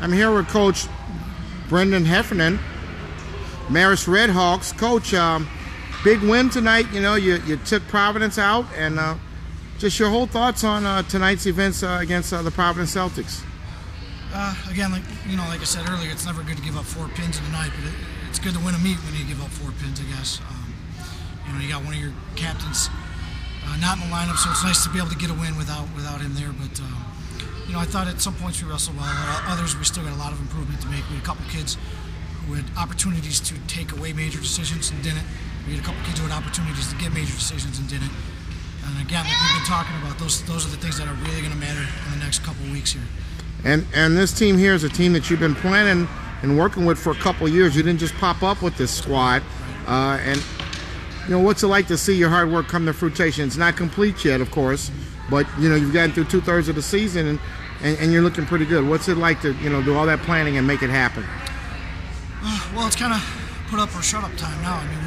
I'm here with Coach Brendan Heffernan, Marist Redhawks. Coach, big win tonight. You know, you took Providence out, and just your whole thoughts on tonight's events against the Providence Celtics. Again, like I said earlier, it's never good to give up 4 pins in a night, but it's good to win a meet when you give up 4 pins, I guess. You got one of your captains not in the lineup, so it's nice to be able to get a win without him there. But I thought at some points we wrestled well. Others, we still got a lot of improvement to make. We had a couple kids who had opportunities to take away major decisions and didn't. We had a couple kids who had opportunities to get major decisions and didn't. And again, like we've been talking about, those are the things that are really going to matter in the next couple of weeks here. And this team here is a team that you've been planning and working with for a couple of years. You didn't just pop up with this squad. And what's it like to see your hard work come to fruition? It's not complete yet, of course, but you've gotten through 2/3 of the season and you're looking pretty good. What's it like to do all that planning and make it happen? Well, it's kind of put up or shut up time now. I mean,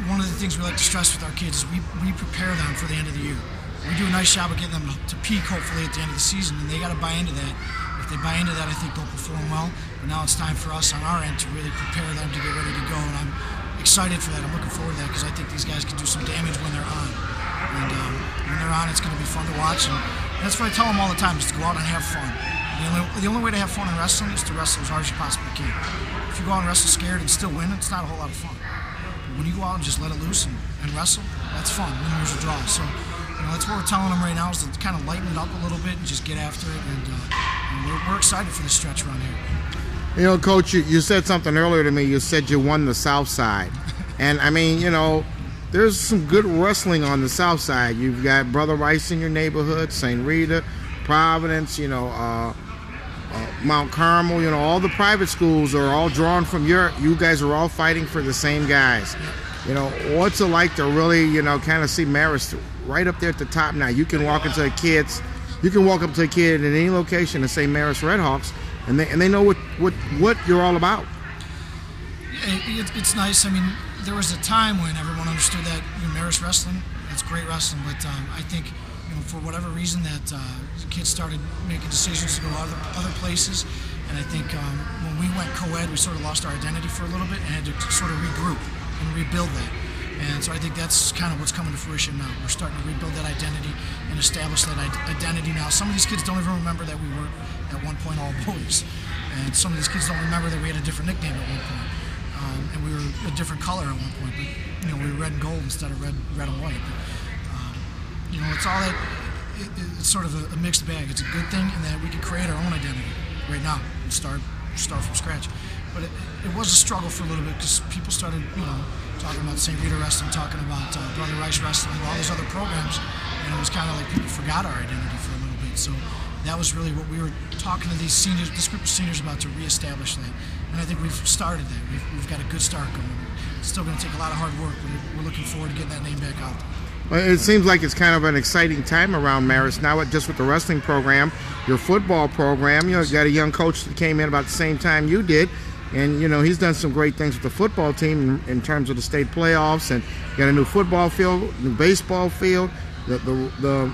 one of the things we like to stress with our kids is we prepare them for the end of the year. We do a nice job of getting them to peak hopefully at the end of the season, and they got to buy into that. If they buy into that, I think they'll perform well. But now it's time for us on our end to really prepare them to get ready to go, and I'm excited for that. I'm looking forward to that because I think these guys can do some damage when they're on. And when they're on, it's going to be fun to watch. And that's what I tell them all the time, is to go out and have fun. The only way to have fun in wrestling is to wrestle as hard as you possibly can. If you go out and wrestle scared and still win, it's not a whole lot of fun. But when you go out and just let it loose and wrestle, that's fun. Win, lose, or draw. So that's what we're telling them right now, is to kind of lighten it up a little bit and just get after it. And we're excited for this stretch run here. Coach, you said something earlier to me. You said you won the South Side. And, I mean, there's some good wrestling on the South Side. You've got Brother Rice in your neighborhood, St. Rita, Providence, Mount Carmel, all the private schools are all drawn from you guys are all fighting for the same guys. What's it like to really, kind of see Marist right up there at the top now? You can walk into walk up to a kid in any location and say Marist Redhawks, and they know what you're all about. It's nice. I mean, there was a time when everyone understood that Marist wrestling, that's great wrestling, but I think for whatever reason that the kids started making decisions to go other places, and I think when we went co-ed, we sort of lost our identity for a little bit and had to sort of regroup and rebuild that. And so I think that's kind of what's coming to fruition now. We're starting to rebuild that identity and establish that identity now. Some of these kids don't even remember that we were at one point all boys, and some of these kids don't remember that we had a different nickname at one point, and we were a different color at one point. But we were red and gold instead of red and white. But, it's all that. It's sort of a mixed bag. It's a good thing in that we can create our own identity right now and start from scratch. But it was a struggle for a little bit because people started, talking about St. Rita wrestling, talking about Brother Rice wrestling, all these other programs, and it was kind of like people forgot our identity for a little bit. So that was really what we were talking to these seniors, this group of seniors, about, to reestablish that. And I think we've started that. We've got a good start going. It's still going to take a lot of hard work, but we're looking forward to getting that name back out there. Well, it seems like it's kind of an exciting time around Marist now, just with the wrestling program, your football program. You got a young coach that came in about the same time you did, and he's done some great things with the football team in terms of the state playoffs, and got a new football field, new baseball field. The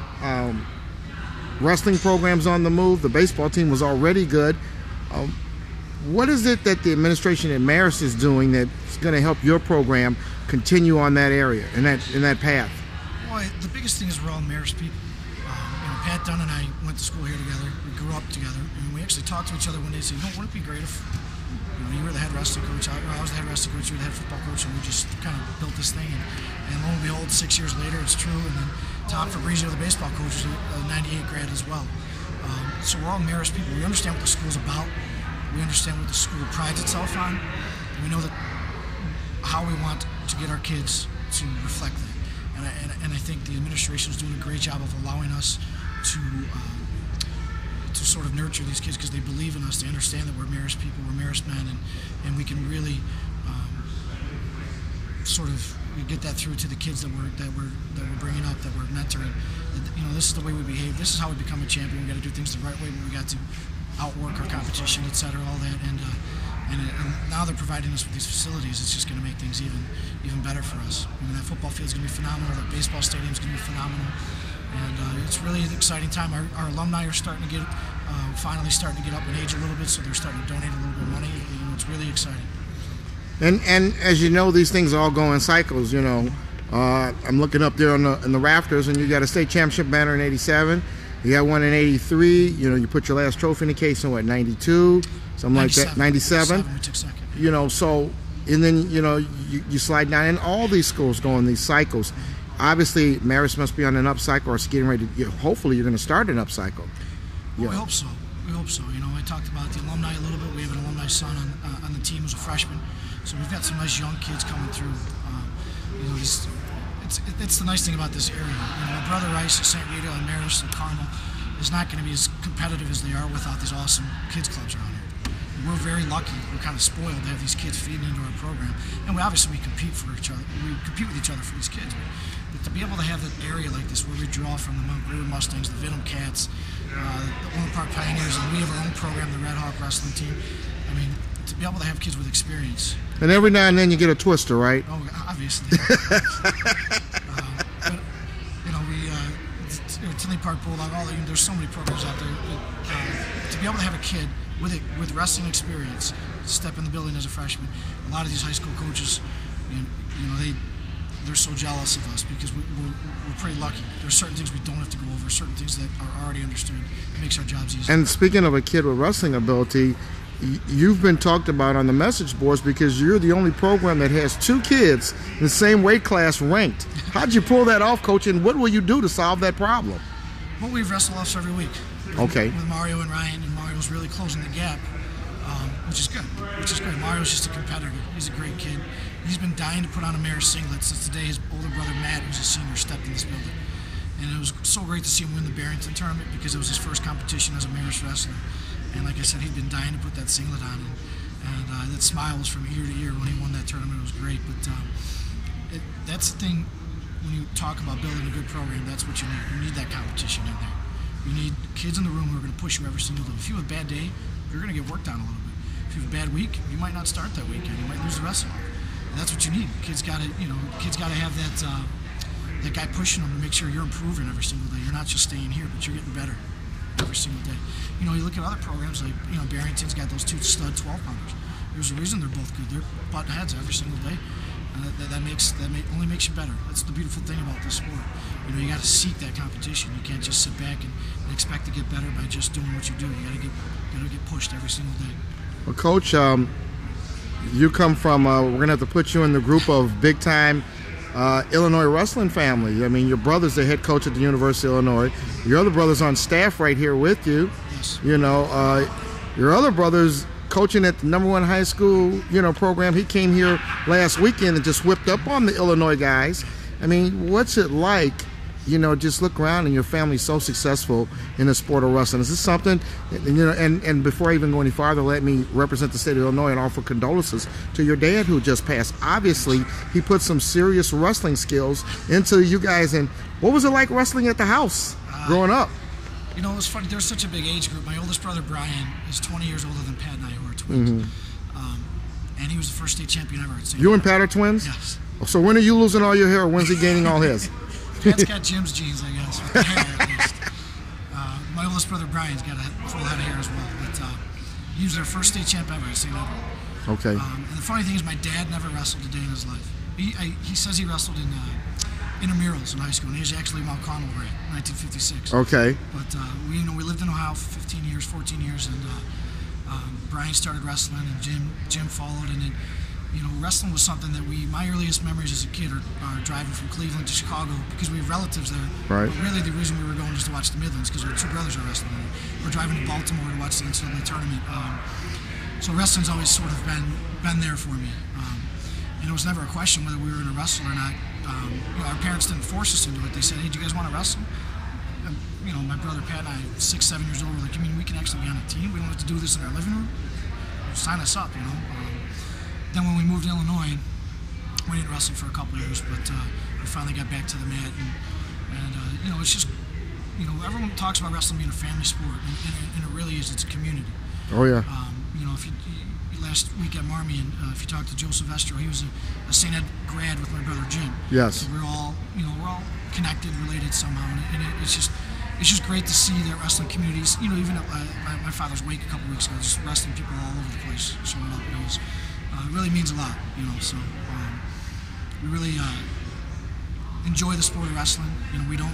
wrestling program's on the move. The baseball team was already good. What is it that the administration at Marist is doing that's going to help your program continue on that area, in that path? Well, the biggest thing is we're all Marist people. Pat Dunn and I went to school here together. We grew up together, and we actually talked to each other one day and said, wouldn't it be great if you were the head wrestling coach, I was the head wrestling coach, you were the head football coach, and we just kind of built this thing. And lo and behold, 6 years later, it's true. And then Tom Fabrizio, the baseball coach, is a 98 grad as well. So we're all Marist people. We understand what the school's about. We understand what the school prides itself on. And we know that how we want to get our kids to reflect that. And I think the administration is doing a great job of allowing us to sort of nurture these kids because they believe in us. They understand that we're Marist people, we're Marist men, and we can really sort of get that through to the kids that we're bringing up, that we're mentoring. This is the way we behave. This is how we become a champion. We got to do things the right way, but we got to outwork our competition, etc. All that, and now they're providing us with these facilities. It's just going to make things even better for us. That football field is going to be phenomenal. That baseball stadium is going to be phenomenal. And it's really an exciting time. Our alumni are starting to get finally starting to get up in age a little bit, so they're starting to donate a little bit of money. You know, it's really exciting. And as you know, these things all go in cycles. You know, I'm looking up there in the rafters, and you got a state championship banner in '87. You got one in '83. You know, you put your last trophy in the case in what, '92, something like that. '97. We took second. You know, so and then you know you slide down, and all these schools go in these cycles. Obviously, Marist must be on an up cycle, or it's getting ready to. Hopefully, you're going to start an up cycle. Well, we hope so. We hope so. You know, I talked about the alumni a little bit. We have an alumni son on the team who's a freshman, so we've got some nice young kids coming through. You know, it's the nice thing about this area. You know, my brother Rice at St. Rita and Marist and Carmel is not going to be as competitive as they are without these awesome kids clubs around here. We're very lucky. We're kind of spoiled to have these kids feeding into our program, and we compete for each other. We compete with each other for these kids. But to be able to have an area like this where we draw from the Montgomery Mustangs, the Vinham Cats, the Orland Park Pioneers, and we have our own program, the Red Hawk Wrestling Team. I mean, to be able to have kids with experience. And every now and then you get a twister, right? Oh, obviously. But you know, Tinley Park Bulldog, there's so many programs out there. To be able to have a kid with wrestling experience step in the building as a freshman, a lot of these high school coaches, you know, they're so jealous of us because we're pretty lucky. There's certain things we don't have to go over, certain things that are already understood. It makes our jobs easier. And speaking of a kid with wrestling ability, you've been talked about on the message boards because you're the only program that has 2 kids in the same weight class ranked. How'd you pull that off, Coach, and what will you do to solve that problem? Well, we wrestle offs every week. Okay. With Mario and Ryan, and Mario's really closing the gap, which is good. Mario's just a competitor. He's a great kid. He's been dying to put on a Marist singlet since the day his older brother Matt, who's a senior, stepped in this building. And it was so great to see him win the Barrington tournament because it was his first competition as a Marist wrestler. And like I said, he'd been dying to put that singlet on, and that smile was from ear to ear when he won that tournament. It was great. But that's the thing when you talk about building a good program. That's what you need. You need that competition in there. You need kids in the room who are going to push you every single day. If you have a bad day, you're going to get worked on a little bit. If you have a bad week, you might not start that weekend. You might lose the rest of it. And that's what you need. Kids got to have that guy pushing them to make sure you're improving every single day. You're not just staying here, but you're getting better every single day. You know, you look at other programs like, you know, Barrington's got those 2 stud 12-pounders. There's a reason they're both good. They're butting heads every single day. That only makes you better. That's the beautiful thing about this sport. You know, you got to seek that competition. You can't just sit back and expect to get better by just doing what you do. You got to get pushed every single day. Well, Coach, you come from. We're gonna have to put you in the group of big-time Illinois wrestling family. I mean, your brother's the head coach at the University of Illinois. Your other brother's on staff right here with you. Yes. You know, your other brother's coaching at the #1 high school, you know, program. He came here last weekend and just whipped up on the Illinois guys. I mean, what's it like, you know, just look around and your family's so successful in the sport of wrestling? Is this something, you know, and before I even go any farther, let me represent the state of Illinois and offer condolences to your dad who just passed. Obviously, he put some serious wrestling skills into you guys. And what was it like wrestling at the house growing up? You know, it was funny. There's such a big age group. My oldest brother, Brian, is 20 years older than Pat and I, who are twins. Mm-hmm. And he was the first state champion ever at St. You and Pat are twins? Yes. So when are you losing all your hair, or when's he gaining all his? Pat's got Jim's genes, I guess, with the hair at least. My oldest brother, Brian's got a full head of hair as well. But he was their first state champ ever at St. Edward. Okay. And the funny thing is my dad never wrestled a day in his life. He says he wrestled in intramurals in high school, and he was actually Mount Carmel grad, 1956. Okay. But we lived in Ohio for 14 years, and Brian started wrestling, and Jim followed, and then, you know, wrestling was something that my earliest memories as a kid are driving from Cleveland to Chicago because we have relatives there. Right. But really, the reason we were going was to watch the Midlands because our 2 brothers are wrestling there. We're driving to Baltimore to watch the NCAA tournament. So wrestling's always sort of been there for me. And it was never a question whether we were going to wrestle or not. You know, our parents didn't force us into it. They said, "Hey, do you guys want to wrestle?" And, you know, my brother Pat and I, 6, 7 years old, were like, "You mean we can actually be on a team? We don't have to do this in our living room? Sign us up," you know. Then when we moved to Illinois, we didn't wrestle for a couple of years, but we finally got back to the mat. And you know, it's just, you know, everyone talks about wrestling being a family sport, and it really is. It's a community. Oh, yeah. You know, if you last week at Marmion, if you talk to Joe Silvestro, he was a St. Ed grad with my brother Jim. Yes. So we're all connected, related somehow, and it's just, it's just great to see that wrestling communities, you know, even at my father's wake a couple weeks ago, just wrestling people all over the place showing up. It really means a lot, you know. So we really enjoy the sport of wrestling. You know, we don't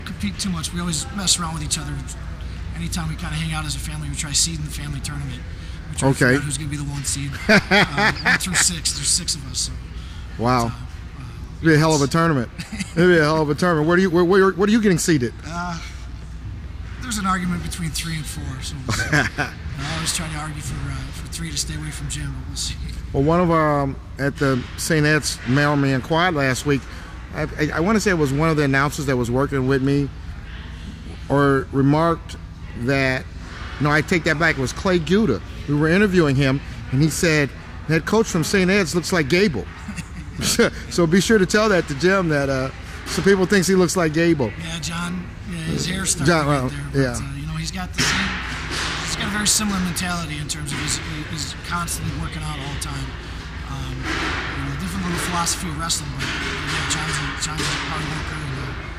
compete too much. We always mess around with each other. Anytime we kind of hang out as a family, we try seeding the family tournament. We try to figure out who's going to be the 1 seed. 1 through 6. There's 6 of us. So, wow. It'd be a hell of a tournament. It'd be a hell of a tournament. Where are you getting seated? There's an argument between 3 and 4. So I always try to argue for 3 to stay away from Jim, but we'll see. Well, one of at the St. Ed's Mailman Quad last week, I want to say it was one of the announcers that was working with me, or remarked that, no, I take that back. It was Clay Guda. We were interviewing him, and he said, "That coach from St. Ed's looks like Gable." So be sure to tell that to Jim, that some people thinks he looks like Gable. Yeah, John. Yeah, his hair started right there. But, yeah. You know, he's got the same. He's got a very similar mentality in terms of he's constantly working out all the time. You know, different little philosophy of wrestling, but yeah, John's a hard worker.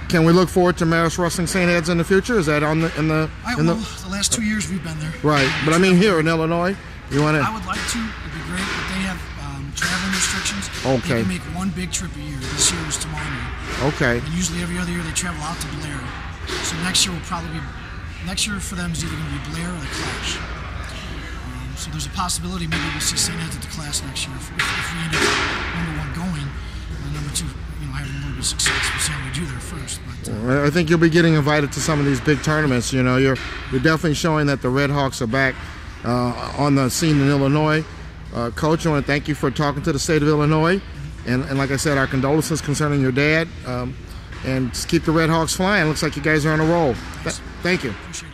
Can we look forward to Marist Wrestling St. Ed's in the future? Is that on the the last 2 years we've been there. Right, but I mean here in Illinois, you want to? I would like to. It'd be great, but they have traveling restrictions. Okay. They can make 1 big trip a year. This year was to Miami. Okay. And usually every other year they travel out to Blair. So next year will probably be. Next year for them is either going to be Blair or the Clash. So there's a possibility maybe we'll see St. Ed's at the Clash next year if we end up #1 going, and #2, you know, having a little bit of success. We'll see how we do there first. But I think you'll be getting invited to some of these big tournaments. You know, you're definitely showing that the Red Hawks are back on the scene in Illinois. Coach, I want to thank you for talking to the state of Illinois, and like I said, our condolences concerning your dad. And just keep the Red Hawks flying. Looks like you guys are on a roll. Thank you. Appreciate it.